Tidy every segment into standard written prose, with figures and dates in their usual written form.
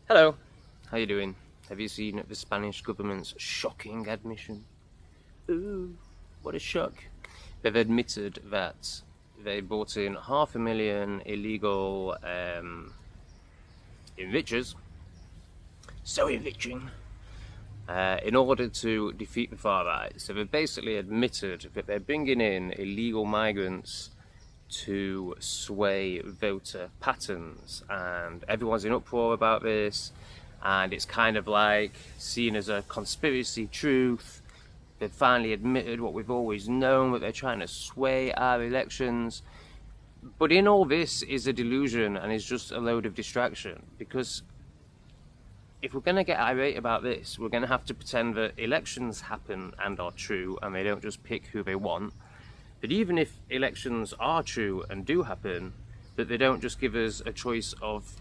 Hello, how you doing? Have you seen the Spanish government's shocking admission? Ooh, what a shock. They've admitted that they brought in 500,000 illegal enrichers, so enriching, in order to defeat the far right. So they've basically admitted that they're bringing in illegal migrants to sway voter patterns, and everyone's in uproar about this, and it's kind of like seen as a conspiracy truth. They've finally admitted what we've always known, that they're trying to sway our elections. But in all this is a delusion, and is just a load of distraction, because if we're going to get irate about this, we're going to have to pretend that elections happen and are true, and they don't just pick who they want. But even if elections are true and do happen, that they don't just give us a choice of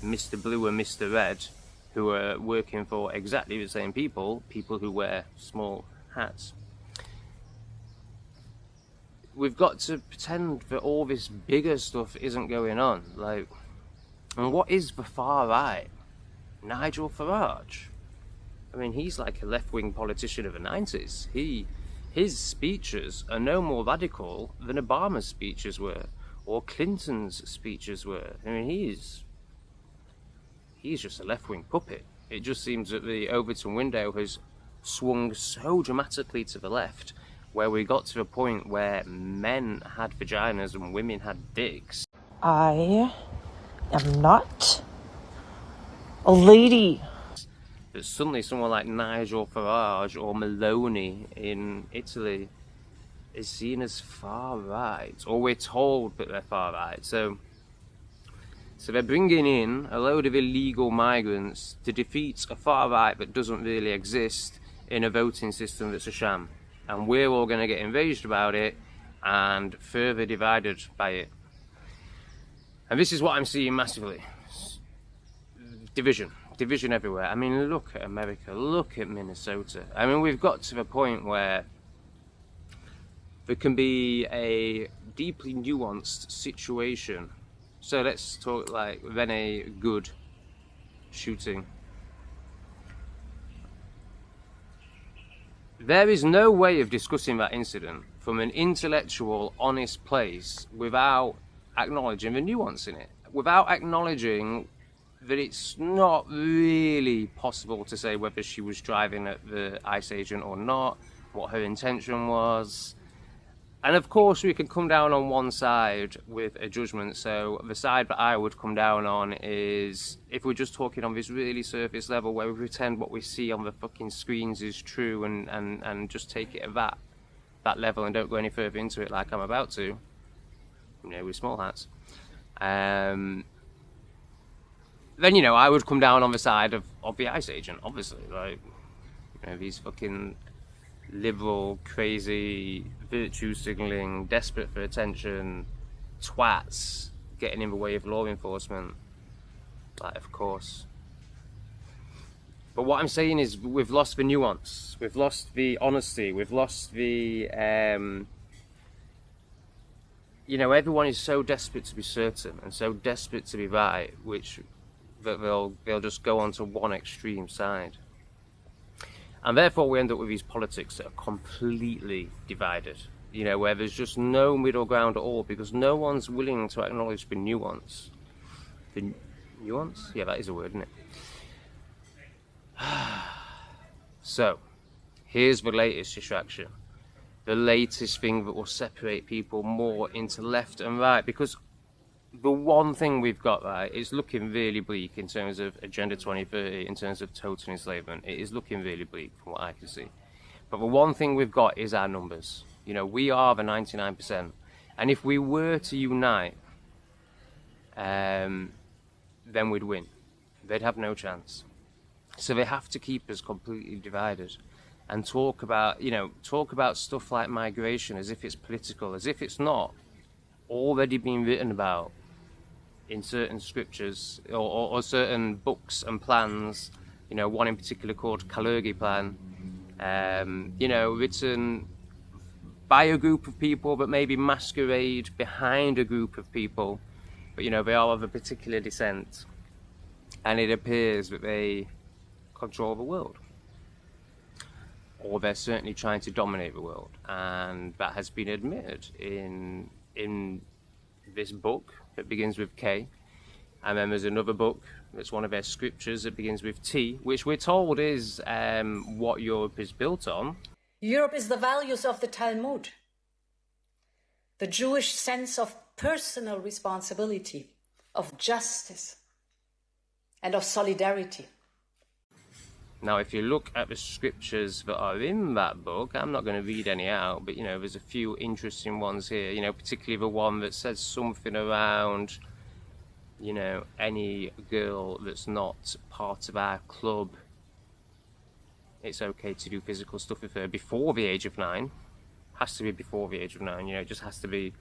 Mr. Blue and Mr. Red, who are working for exactly the same people who wear small hats. We've got to pretend that all this bigger stuff isn't going on. And what is the far right? Nigel Farage? I mean, he's like a left-wing politician of the 90s. His speeches are no more radical than Obama's speeches were, or Clinton's speeches were. I mean, he's just a left-wing puppet. It just seems that the Overton window has swung so dramatically to the left, where we got to the point where men had vaginas and women had dicks. I am not a lady. That suddenly someone like Nigel Farage or Meloni in Italy is seen as far right, or we're told that they're far right. So they're bringing in a load of illegal migrants to defeat a far right that doesn't really exist in a voting system that's a sham. And we're all going to get enraged about it and further divided by it. And this is what I'm seeing massively. Division everywhere. I mean, look at America, look at Minnesota. I mean, we've got to the point where there can be a deeply nuanced situation. So let's talk like Rene Good shooting. There is no way of discussing that incident from an intellectual, honest place without acknowledging the nuance in it, without acknowledging that it's not really possible to say whether she was driving at the ICE agent or not, what her intention was. And of course we can come down on one side with a judgment. So the side that I would come down on is, if we're just talking on this really surface level where we pretend what we see on the fucking screens is true and just take it at that level and don't go any further into it like I'm about to, with small hats. Then, I would come down on the side of the ICE agent, obviously. Like, these fucking liberal, crazy, virtue signalling, desperate for attention twats getting in the way of law enforcement. Like, of course. But what I'm saying is, we've lost the nuance, we've lost the honesty, we've lost the, everyone is so desperate to be certain and so desperate to be right, that they'll just go on to one extreme side. And therefore we end up with these politics that are completely divided, where there's just no middle ground at all, because no one's willing to acknowledge the nuance. The nuance? Yeah, that is a word, isn't it? So, here's the latest distraction. The latest thing that will separate people more into left and right, because the one thing we've got right is looking really bleak in terms of Agenda 2030, in terms of total enslavement. It is looking really bleak from what I can see. But the one thing we've got is our numbers. We are the 99%. And if we were to unite, then we'd win. They'd have no chance. So they have to keep us completely divided and talk about stuff like migration as if it's political, as if it's not already been written about in certain scriptures or certain books and plans, one in particular called Kalergi Plan, written by a group of people but maybe masquerade behind a group of people, but they are of a particular descent. and it appears that they control the world, or they're certainly trying to dominate the world, and that has been admitted in this book that begins with K, and then there's another book that's one of their scriptures that begins with T, which we're told is what Europe is built on. Europe is the values of the Talmud, the Jewish sense of personal responsibility, of justice, and of solidarity. Now, if you look at the scriptures that are in that book, I'm not going to read any out, but, you know, there's a few interesting ones here, you know, particularly the one that says something around, you know, any girl that's not part of our club, it's okay to do physical stuff with her before the age of 9. Has to be before the age of 9, you know, it just has to be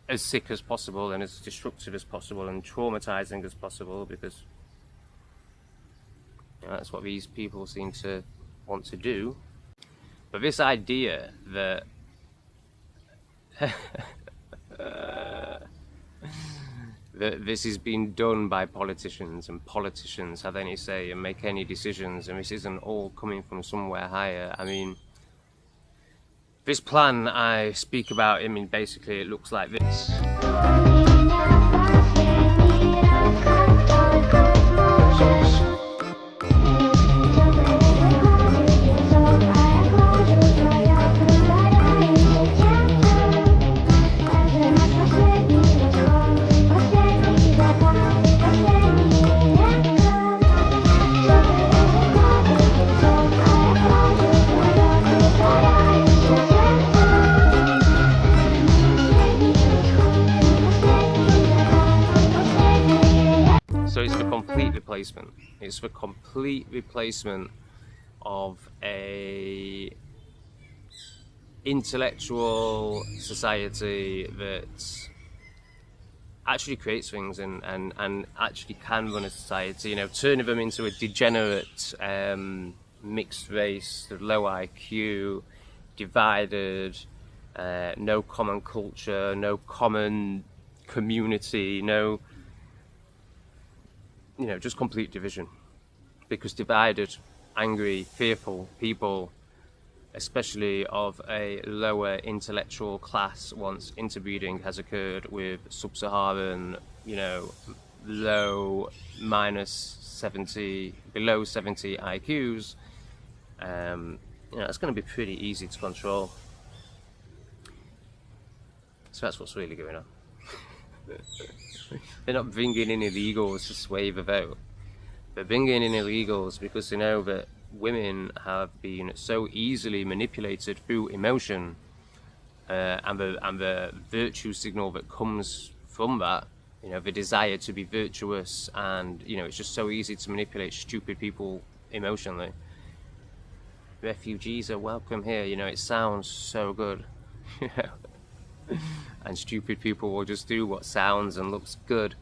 as sick as possible and as destructive as possible and traumatizing as possible, because you know, that's what these people seem to want to do. But this idea that that this is being done by politicians, and politicians have any say and make any decisions, and this isn't all coming from somewhere higher. I mean, this plan I speak about, I mean, basically it looks like this. So it's the complete replacement. It's the complete replacement of a intellectual society that actually creates things and actually can run a society, you know, turning them into a degenerate mixed race, low IQ, divided, no common culture, no common community, no, you know, just complete division. Because divided, angry, fearful people, especially of a lower intellectual class, once interbreeding has occurred with sub-Saharan, you know, low below 70 IQs, you know, it's going to be pretty easy to control. So that's what's really going on. They're not bringing in illegals to sway the vote. They're bringing in illegals because they know that women have been so easily manipulated through emotion, and the virtue signal that comes from that, you know, the desire to be virtuous, and, you know, it's just so easy to manipulate stupid people emotionally. Refugees are welcome here, you know, it sounds so good. You know? And stupid people will just do what sounds and looks good.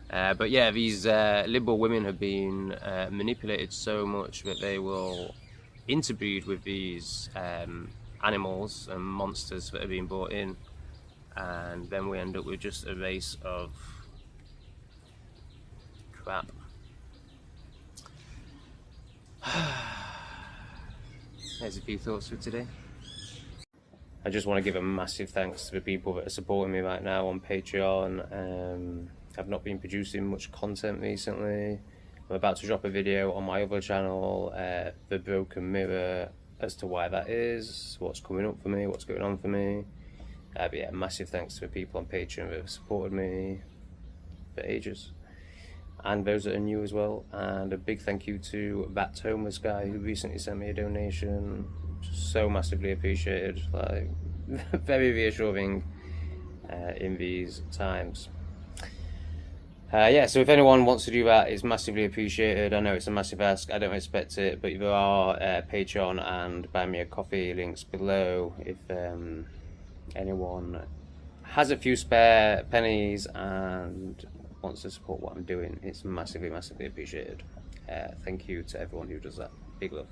But yeah, these liberal women have been manipulated so much that they will interbreed with these animals and monsters that are being brought in, and then we end up with just a race of crap. There's a few thoughts for today. I just want to give a massive thanks to the people that are supporting me right now on Patreon. I've not been producing much content recently. I'm about to drop a video on my other channel, The Broken Mirror, as to why that is, what's coming up for me, what's going on for me. But yeah, massive thanks to the people on Patreon that have supported me for ages, and those that are new as well. And a big thank you to that homeless guy who recently sent me a donation. So massively appreciated, like very reassuring in these times. Yeah, so if anyone wants to do that, it's massively appreciated. I know it's a massive ask, I don't expect it, but there are Patreon and Buy Me a Coffee links below if anyone has a few spare pennies and wants to support what I'm doing. It's massively appreciated. Thank you to everyone who does that. Big love.